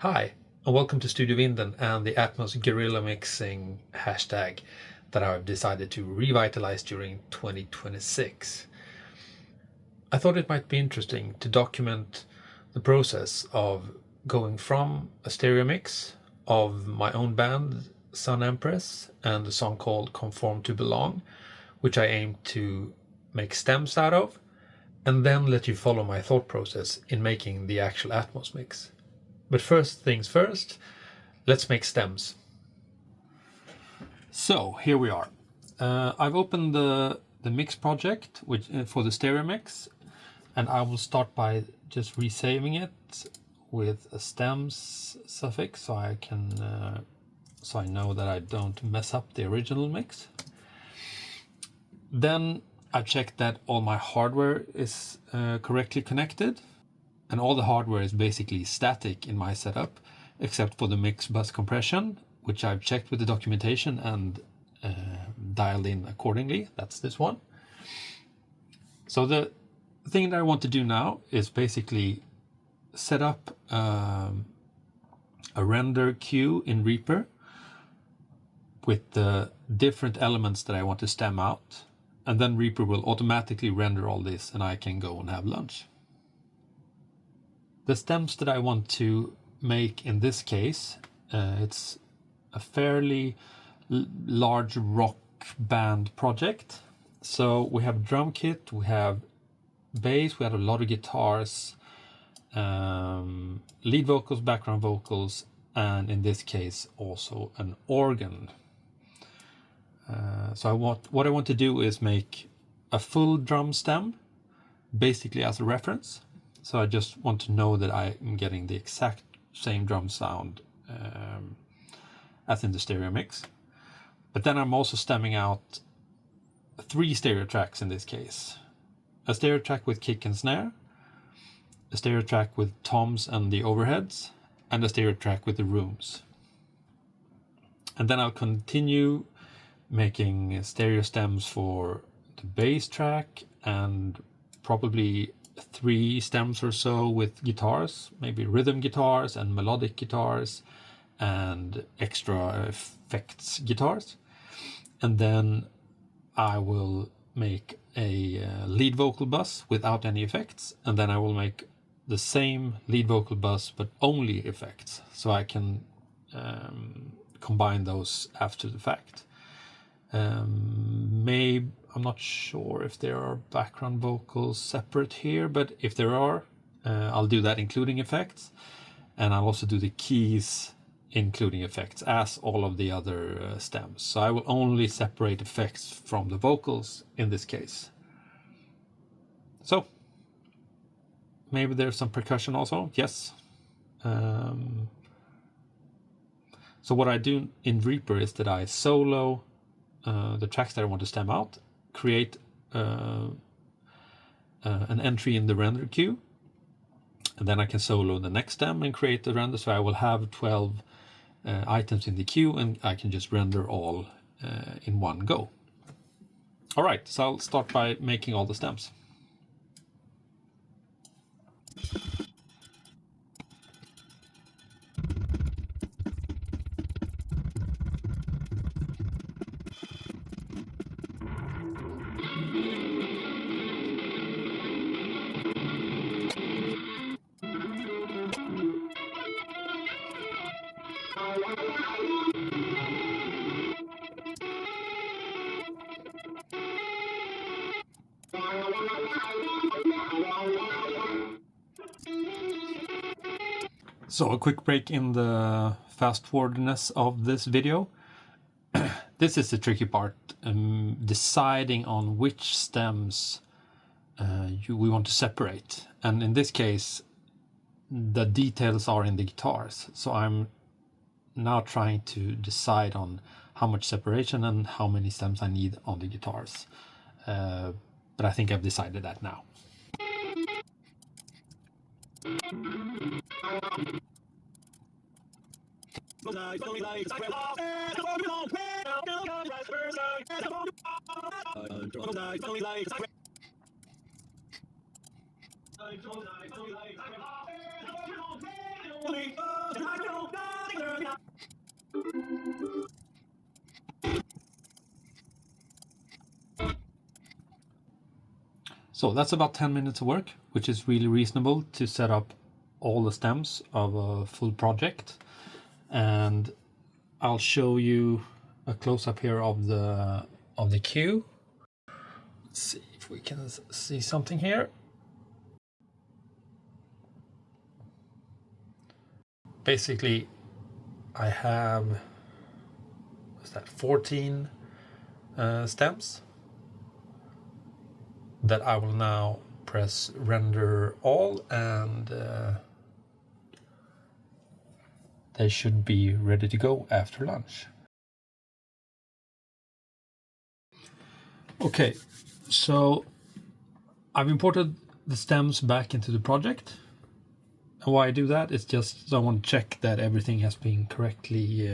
Hi, and welcome to Studio Vinden and the Atmos Guerilla mixing hashtag that I've decided to revitalize during 2026. I thought it might be interesting to document the process of going from a stereo mix of my own band, Sun Empress, and a song called Conform to Belong, which I aim to make stems out of, and then let you follow my thought process in making the actual Atmos mix. But first things first, let's make stems. So here we are. I've opened the mix project for the stereo mix, and I will start by just resaving it with a stems suffix so I know that I don't mess up the original mix. Then I checked that all my hardware is correctly connected, and all the hardware is basically static in my setup, except for the mix bus compression, which I've checked with the documentation and dialed in accordingly. That's this one. So the thing that I want to do now is basically set up a render queue in Reaper with the different elements that I want to stem out, and then Reaper will automatically render all this and I can go and have lunch. The stems that I want to make in this case, it's a fairly large rock band project. So we have drum kit, we have bass, we have a lot of guitars, lead vocals, background vocals, and in this case also an organ. So what I want to do is make a full drum stem, basically as a reference. So I just want to know that I am getting the exact same drum sound as in the stereo mix. But then I'm also stemming out 3 stereo tracks in this case. A stereo track with kick and snare, a stereo track with toms and the overheads, and a stereo track with the rooms. And then I'll continue making stereo stems for the bass track and probably 3 stems or so with guitars, maybe rhythm guitars and melodic guitars and extra effects guitars. And then I will make a lead vocal bus without any effects, and then I will make the same lead vocal bus but only effects, so I can combine those after the fact. I'm not sure if there are background vocals separate here, but if there are, I'll do that including effects, and I'll also do the keys including effects as all of the other stems. So I will only separate effects from the vocals in this case. So maybe there's some percussion also, yes. So what I do in Reaper is that I solo the tracks that I want to stem out, create an entry in the render queue, and then I can solo the next stem and create the render. So I will have 12 items in the queue, and I can just render all in one go. All right, so I'll start by making all the stems. So a quick break in the fast forwardness of this video. This is the tricky part, deciding on which stems we want to separate. And in this case, the details are in the guitars. So I'm now trying to decide on how much separation and how many stems I need on the guitars. But I think I've decided that now. So that's about 10 minutes of work, which is really reasonable to set up all the stems of a full project. And I'll show you a close-up here of the cue. Let's see if we can see something here. Basically, I have, what's that, 14 stems that I will now press render all, and they should be ready to go after lunch. Okay, so I've imported the stems back into the project. And why I do that is just so I want to check that everything has been correctly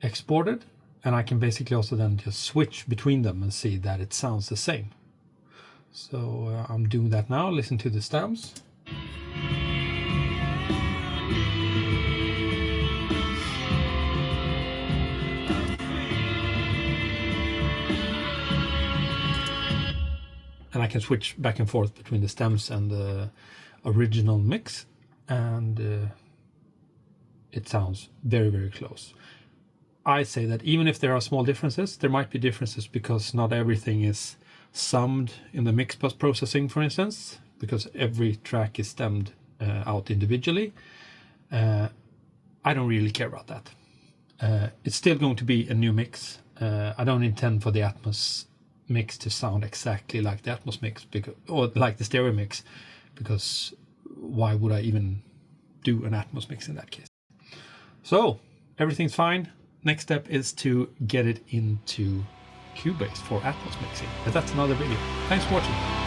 exported. And I can basically also then just switch between them and see that it sounds the same. So I'm doing that now. Listen to the stems. And I can switch back and forth between the stems and the original mix, and it sounds very, very close. I say that even if there are small differences, there might be differences because not everything is summed in the mix bus processing, for instance, because every track is stemmed out individually. I don't really care about that. It's still going to be a new mix. I don't intend for the Atmos mix to sound exactly like the Atmos mix, or like the stereo mix, because why would I even do an Atmos mix in that case? So everything's fine. Next step is to get it into Cubase for Atmos mixing, but that's another video. Thanks for watching.